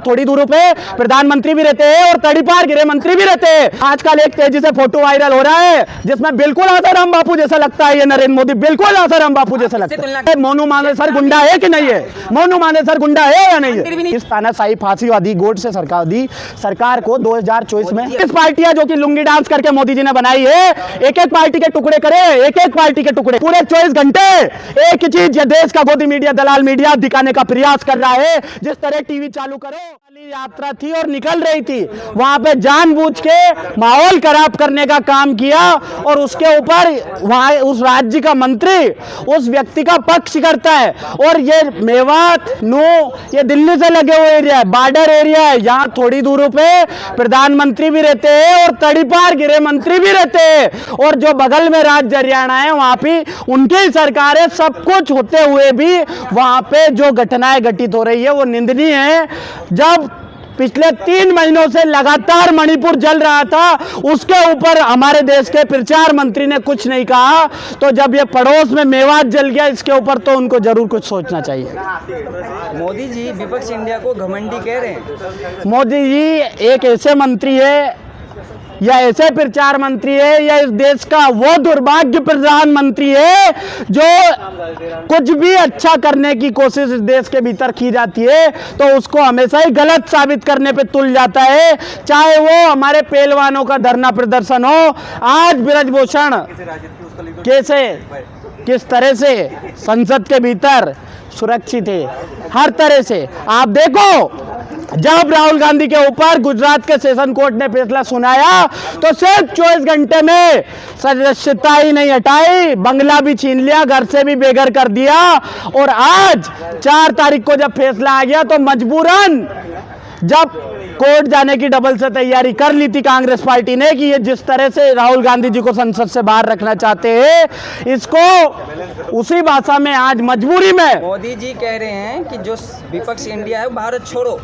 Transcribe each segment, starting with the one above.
थोड़ी दूर पे प्रधानमंत्री भी रहते हैं और तड़ीपार गृह मंत्री भी रहते हैं। आजकल एक तेजी से फोटो वायरल हो रहा है जिसमें बिल्कुल आसाराम बापू जैसा लगता है ये नरेंद्र मोदी, बिल्कुल आसाराम बापू जैसा लगता है। मोनू मानेसर गुंडा है कि नहीं है? मोनू मानेसर गुंडा है या नहीं है? इस तानाशाही फांसीवादी गोड से सरकार को 2024 में इस पार्टियां जो कि लुंगी डांस करके मोदी जी ने बनाई है, एक एक पार्टी के टुकड़े करे, एक एक पार्टी के टुकड़े पूरे 24 घंटे एक ही चीज, ये देश का गोदी मीडिया, दलाल मीडिया दिखाने का प्रयास कर रहा है। जिस तरह टीवी चालू करो, यात्रा थी और निकल रही थी, वहां पे जानबूझ के माहौल खराब करने का काम किया और उसके ऊपर वहां उस राज्य का मंत्री उस व्यक्ति का पक्ष करता है। और ये मेवात नू ये दिल्ली से लगे हुए एरिया है, बॉर्डर एरिया है, यहाँ थोड़ी दूर पे प्रधानमंत्री भी रहते हैं और तड़ीपार गृह मंत्री भी रहते हैं और जो बगल में राज्य हरियाणा है वहां पे उनकी सरकार है। सब कुछ होते हुए भी वहां पे जो घटनाएं घटित हो रही है वो निंदनीय है। जब पिछले 3 महीनों से लगातार मणिपुर जल रहा था, उसके ऊपर हमारे देश के प्रचार मंत्री ने कुछ नहीं कहा, तो जब ये पड़ोस में मेवात जल गया इसके ऊपर तो उनको जरूर कुछ सोचना चाहिए। मोदी जी विपक्ष इंडिया को घमंडी कह रहे हैं। मोदी जी एक ऐसे मंत्री है या ऐसे प्रचार मंत्री है या इस देश का वो दुर्भाग्य प्रधानमंत्री है जो कुछ भी अच्छा करने की कोशिश इस देश के भीतर की जाती है तो उसको हमेशा ही गलत साबित करने पे तुल जाता है। चाहे वो हमारे पहलवानों का धरना प्रदर्शन हो, आज ब्रजभूषण कैसे किस तरह से संसद के भीतर सुरक्षित है, हर तरह से आप देखो। जब राहुल गांधी के ऊपर गुजरात के सेशन कोर्ट ने फैसला सुनाया तो सिर्फ 24 घंटे में सदस्यता ही नहीं हटाई, बंगला भी छीन लिया, घर से भी बेघर कर दिया। और आज 4 तारीख को जब फैसला आ गया तो मजबूरन जब कोर्ट जाने की डबल से तैयारी कर ली थी कांग्रेस पार्टी ने कि ये जिस तरह से राहुल गांधी जी को संसद से बाहर रखना चाहते हैं, इसको उसी भाषा में आज मजबूरी में मोदी जी कह रहे हैं कि जो विपक्ष इंडिया है भारत छोड़ो,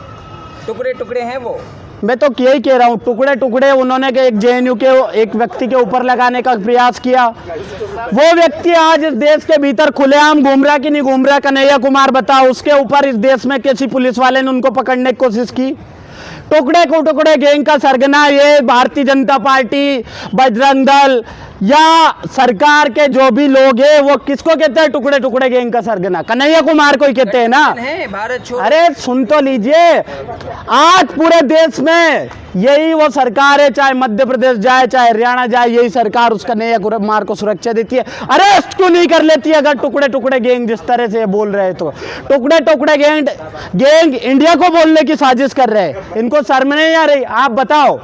टुकड़े टुकड़े हैं वो। मैं तो यही कह रहा हूँ, टुकड़े टुकड़े उन्होंने एक जेएनयू के एक व्यक्ति के ऊपर लगाने का प्रयास किया। वो व्यक्ति आज इस देश के भीतर खुलेआम घूम रहा कि नहीं घूम रहा, कन्हैया कुमार बताओ। उसके ऊपर इस देश में किसी पुलिस वाले ने उनको पकड़ने की कोशिश की। टुकड़े को टुकड़े गैंग का सरगना ये भारतीय जनता पार्टी, बजरंग दल या सरकार के जो भी लोग हैं वो किसको कहते हैं टुकड़े टुकड़े गैंग का सरगना? कन्हैया कुमार को ही कहते हैं ना। भारत छोड़ो। अरे सुन तो लीजिए, आज पूरे देश में यही वो सरकार है, चाहे मध्य प्रदेश जाए चाहे हरियाणा जाए, यही सरकार उस कन्हैया कुमार को सुरक्षा देती है। अरेस्ट क्यों नहीं कर लेती अगर टुकड़े टुकड़े गैंग जिस तरह से बोल रहे हैं? तो टुकड़े टुकड़े गैंग इंडिया को बोलने की साजिश कर रहे हैं, इनको शर्म नहीं आ रही? आप बताओ,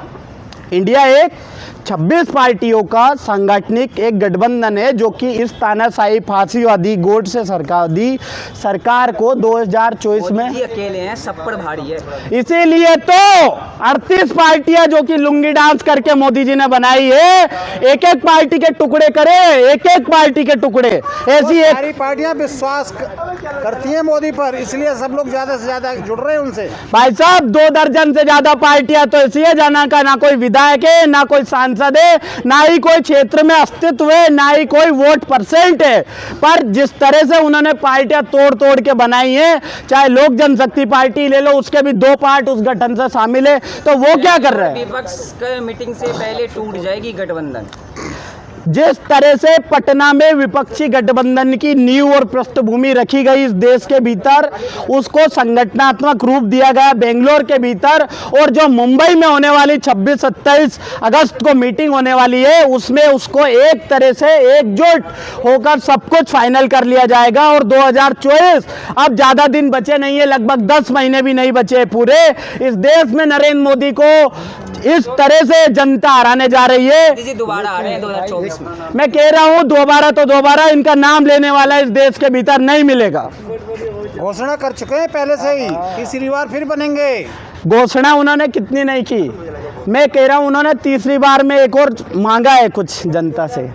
इंडिया एक 26 पार्टियों का सांगठनिक एक गठबंधन है जो कि इस तानाशाही फांसीवादी गोड से सरकार को 2024 में अकेले हैं, सब पर भारी है। इसीलिए तो 38 पार्टियां जो कि लुंगी डांस करके मोदी जी ने बनाई है, एक एक पार्टी के टुकड़े करे, एक एक पार्टी के टुकड़े। ऐसी एक सारी पार्टियां विश्वास करती हैं मोदी पर, इसलिए सब लोग ज्यादा से ज्यादा जुड़ रहे हैं उनसे। भाई साहब 2 दर्जन से ज्यादा पार्टियां तो ऐसी है जाना का ना कोई विधायक है, ना कोई सांसद है, ना ही कोई क्षेत्र में अस्तित्व है, ना ही कोई वोट परसेंट है। पर जिस तरह से उन्होंने पार्टियां तोड़ तोड़ के बनाई हैं, चाहे लोक जनशक्ति पार्टी ले लो, उसके भी 2 पार्ट उस गठन से शामिल है, तो वो क्या कर रहे हैं? विपक्ष के मीटिंग से पहले टूट जाएगी गठबंधन। जिस तरह से पटना में विपक्षी गठबंधन की नींव और पृष्ठभूमि रखी गई इस देश के भीतर, उसको संगठनात्मक रूप दिया गया बेंगलोर के भीतर, और जो मुंबई में होने वाली 26-27 अगस्त को मीटिंग होने वाली है उसमें उसको एक तरह से एकजुट होकर सब कुछ फाइनल कर लिया जाएगा। और 2024 अब ज्यादा दिन बचे नहीं है, लगभग 10 महीने भी नहीं बचे पूरे। इस देश में नरेंद्र मोदी को इस तरह से जनता हराने जा रही है। दोबारा आ रहे हैं 2024 में। मैं कह रहा हूं दोबारा इनका नाम लेने वाला इस देश के भीतर नहीं मिलेगा। घोषणा कर चुके हैं पहले से ही, तीसरी बार फिर बनेंगे। घोषणा उन्होंने कितनी नहीं की, मैं कह रहा हूं उन्होंने तीसरी बार में एक और मांगा है कुछ जनता से।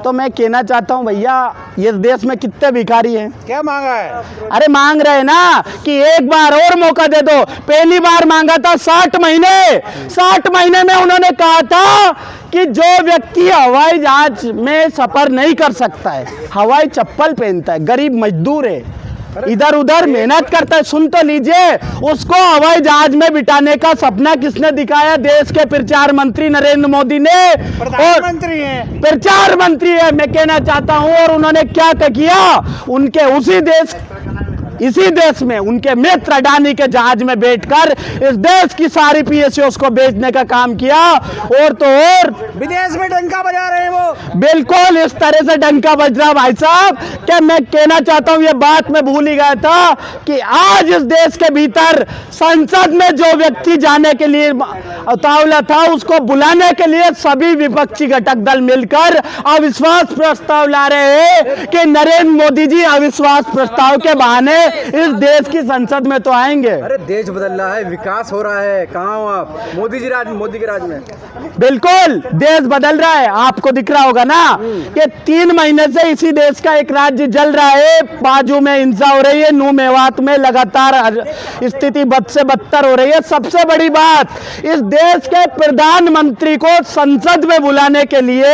तो मैं कहना चाहता हूं भैया, ये देश में कितने भिखारी हैं? क्या मांगा है? अरे मांग रहे ना कि एक बार और मौका दे दो। पहली बार मांगा था 60 महीने में उन्होंने कहा था कि जो व्यक्ति हवाई जहाज में सफर नहीं कर सकता है, हवाई चप्पल पहनता है, गरीब मजदूर है, इधर उधर मेहनत करता है। सुन तो लीजिए, उसको हवाई जहाज में बिठाने का सपना किसने दिखाया? देश के प्रचार मंत्री नरेंद्र मोदी ने। और प्रधानमंत्री हैं। प्रचार मंत्री है, मैं कहना चाहता हूं। और उन्होंने क्या किया? उनके इसी देश में उनके मित्र अडानी के जहाज में बैठकर इस देश की सारी पीएसयूज को बेचने का काम किया। और तो और विदेश में डंका बजा रहे हैं वो। बिल्कुल इस तरह से डंका बज रहा भाई साहब, कि मैं कहना चाहता हूं, ये बात मैं भूल ही गया था कि आज इस देश के भीतर संसद में जो व्यक्ति जाने के लिए उतावला था, उसको बुलाने के लिए सभी विपक्षी घटक दल मिलकर अविश्वास प्रस्ताव ला रहे हैं कि नरेंद्र मोदी जी अविश्वास प्रस्ताव के बहाने इस देश की संसद में तो आएंगे। अरे देश बदल रहा है, विकास हो रहा है, कहाँ हो आप? मोदी के राज में। बिल्कुल देश बदल रहा है, आपको दिख रहा होगा ना कि 3 महीने से इसी देश का एक राज्य जल रहा है, बाजू में हिंसा हो रही है, नू मेवात में लगातार स्थिति बद से बदतर हो रही है। सबसे बड़ी बात, इस देश के प्रधानमंत्री को संसद में बुलाने के लिए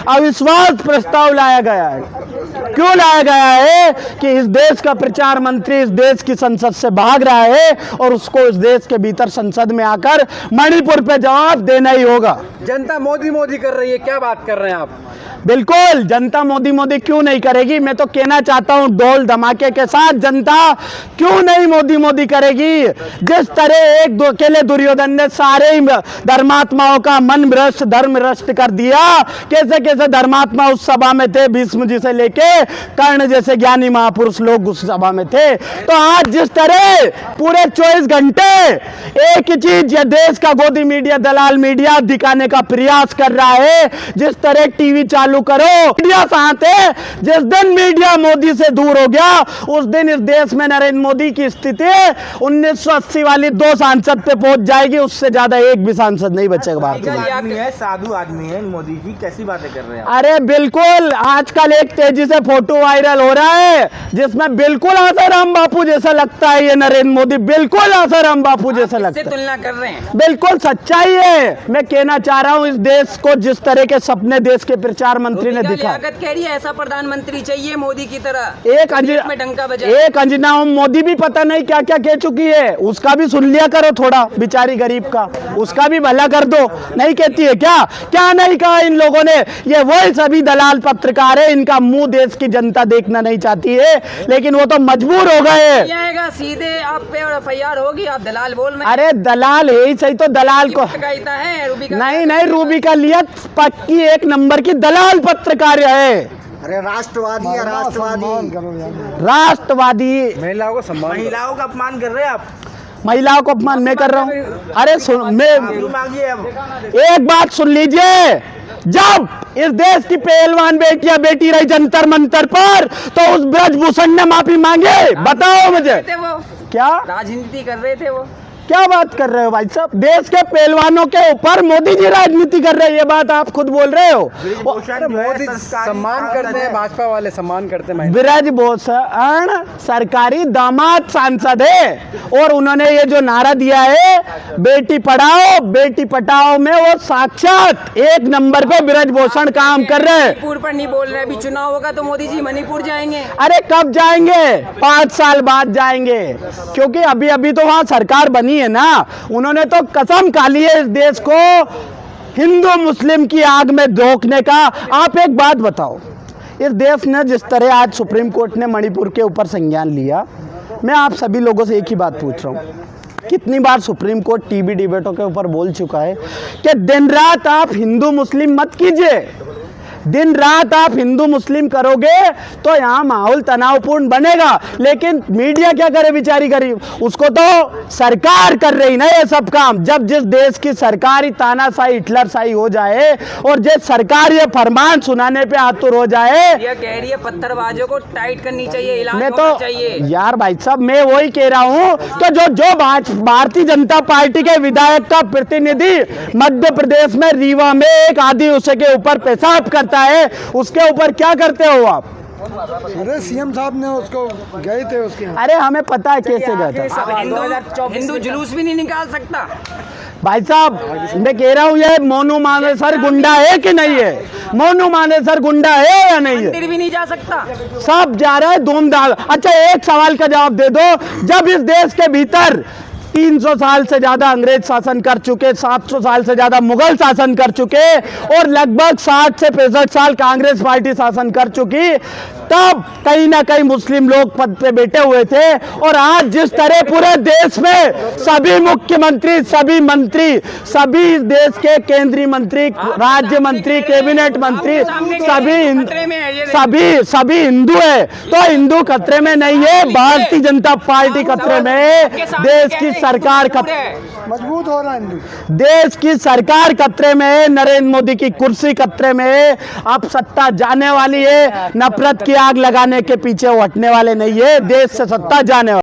अविश्वास प्रस्ताव लाया गया है। क्यों लाया गया है? कि इस देश का प्रचार मंत्री इस देश की संसद से भाग रहा है और उसको इस देश के भीतर संसद में आकर मणिपुर पे जवाब देना ही होगा। जनता मोदी मोदी कर रही है, क्या बात कर रहे हैं आप? बिल्कुल जनता मोदी मोदी क्यों नहीं करेगी? मैं तो कहना चाहता हूं ढोल धमाके के साथ जनता क्यों नहीं मोदी मोदी करेगी? जिस तरह एक दो अकेले दुर्योधन ने सारे ही धर्मात्माओं का मन भ्रष्ट धर्म भ्रष्ट कर दिया, कैसे कैसे धर्मात्मा उस सभा में थे, भीष्म जी से लेके कर्ण जैसे ज्ञानी महापुरुष लोग उस सभा में थे। तो आज जिस तरह पूरे 24 घंटे एक ही चीज ये देश का गोदी मीडिया दलाल मीडिया दिखाने का प्रयास कर रहा है, जिस तरह टीवी चालू करो मीडिया साथ है। जिस दिन मीडिया मोदी से दूर हो गया, उस दिन इस देश में नरेंद्र मोदी की स्थिति 1980 वाली 2 सांसद पे पहुंच जाएगी, उससे ज्यादा एक भी सांसद नहीं बचेगा भारत में। साधु आदमी है मोदी जी, कैसी बातें कर रहे हैं? अरे बिल्कुल, आजकल एक तेजी से फोटो वायरल हो रहा है जिसमें बिल्कुल आसाराम बापू जैसा लगता है ये नरेंद्र मोदी, बिल्कुल आसाराम बापू जैसा लगता है। तुलना कर रहे हैं, बिल्कुल सच्चाई है। मैं कहना चाह रहा हूं इस देश को जिस तरह के सपने देश के प्रचार मंत्री ने दिखा, कह रही है ऐसा प्रधानमंत्री चाहिए मोदी की तरह। एक अंजना मोदी भी पता नहीं क्या क्या कह चुकी है, उसका भी सुन लिया करो थोड़ा, बेचारी गरीब का, उसका भी भला कर दो। नहीं कहती है क्या? क्या नहीं कहा इन लोगों ने? ये वही सभी दलाल पत्रकार है, इनका मुंह देश की जनता देखना नहीं चाहती है, लेकिन वो तो मजबूर हो गए। सीधे आप पे एफआईआर होगी, आप दलाल बोल रहे हैं। अरे दलाल है ही सही, तो दलाल को नहीं रूबी का लिया पक्की 1 नंबर की दलाल पत्रकार है। अरे राष्ट्रवादी है, राष्ट्रवादी महिलाओं को सम्मान, महिलाओं का अपमान कर रहे हैं आप। महिलाओं को अपमान मैं कर रहा हूँ? अरे सुन, मैं मांगिए अब। एक बात सुन लीजिए, जब इस देश की पहलवान बेटियां बेटी रही जंतर मंतर पर, तो उस ब्रजभूषण ने माफी मांगे? बताओ मुझे। क्या राजनीति कर रहे थे वो? क्या बात कर रहे हो भाई साहब? देश के पहलवानों के ऊपर मोदी जी राजनीति कर रहे हैं, ये बात आप खुद बोल रहे हो। मोदी सम्मान करते हैं, भाजपा वाले सम्मान करते हैं। ब्रजभूषण सरकारी दामाद सांसद है और उन्होंने ये जो नारा दिया है बेटी पढ़ाओ बेटी पटाओ में, वो साक्षात 1 नंबर पे ब्रजभूषण काम कर रहे हैं। मणिपुर पर नहीं बोल रहे, अभी चुनाव होगा तो मोदी जी मणिपुर जाएंगे। अरे कब जाएंगे? 5 साल बाद जाएंगे, क्योंकि अभी अभी तो वहां सरकार बनी है ना। उन्होंने तो कसम खा ली है इस देश को हिंदू मुस्लिम की आग में झोंकने का। आप एक बात बताओ, इस देश ने जिस तरह आज सुप्रीम कोर्ट ने मणिपुर के ऊपर संज्ञान लिया, मैं आप सभी लोगों से एक ही बात पूछ रहा हूँ, कितनी बार सुप्रीम कोर्ट टीवी डिबेटों के ऊपर बोल चुका है कि दिन रात आप हिंदू मुस्लिम मत कीजिए। दिन रात आप हिंदू मुस्लिम करोगे तो यहाँ माहौल तनावपूर्ण बनेगा। लेकिन मीडिया क्या करे बेचारी गरीब, उसको तो सरकार कर रही ना ये सब काम। जब जिस देश की सरकारी तानाशाही हिटलरशाही हो जाए और जिस सरकार ये फरमान सुनाने पे आतुर हो जाए, ये कह रही है पत्थरबाजों को टाइट करनी चाहिए, इलाज मैं होना तो चाहिए। यार भाई साहब मैं वही कह रहा हूँ कि जो भारतीय जनता पार्टी के विधायक का प्रतिनिधि मध्य प्रदेश में रीवा में एक आदिवासी के ऊपर पेशाब करता है, उसके ऊपर क्या करते हो आप? अरे सीएम साहब ने उसको गए थे उसके यहाँ। अरे हमें पता है कैसे गया था अब हिंदू जुलूस भी नहीं निकाल सकता। भाई साहब, मैं कह रहा हूँ ये मोनू मानेसर गुंडा है कि नहीं है? मोनू मानेसर गुंडा है या नहीं है? मंदिर भी नहीं जा सकता। सब जा रहा है धूमधाम। अच्छा, एक सवाल का जवाब दे दो, जब इस देश के भीतर 300 साल से ज्यादा अंग्रेज शासन कर चुके, 700 साल से ज्यादा मुगल शासन कर चुके और लगभग 60 से 65 साल कांग्रेस पार्टी शासन कर चुकी, तब कहीं ना कहीं मुस्लिम लोग पद पे बैठे हुए थे। और आज जिस तरह पूरे देश में सभी मुख्यमंत्री, सभी मंत्री, सभी इस देश के केंद्रीय मंत्री, राज्य मंत्री, कैबिनेट मंत्री सभी हिंदू है, तो हिंदू खतरे में नहीं है, भारतीय जनता पार्टी खतरे में है, देश की सरकार मजबूत हो रहा है हिंदू। देश की सरकार खतरे में है, नरेंद्र मोदी की कुर्सी खतरे में है। अब सत्ता जाने वाली है, नफरत की आग लगाने के पीछे वो हटने वाले नहीं है, देश से सत्ता जाने वाली।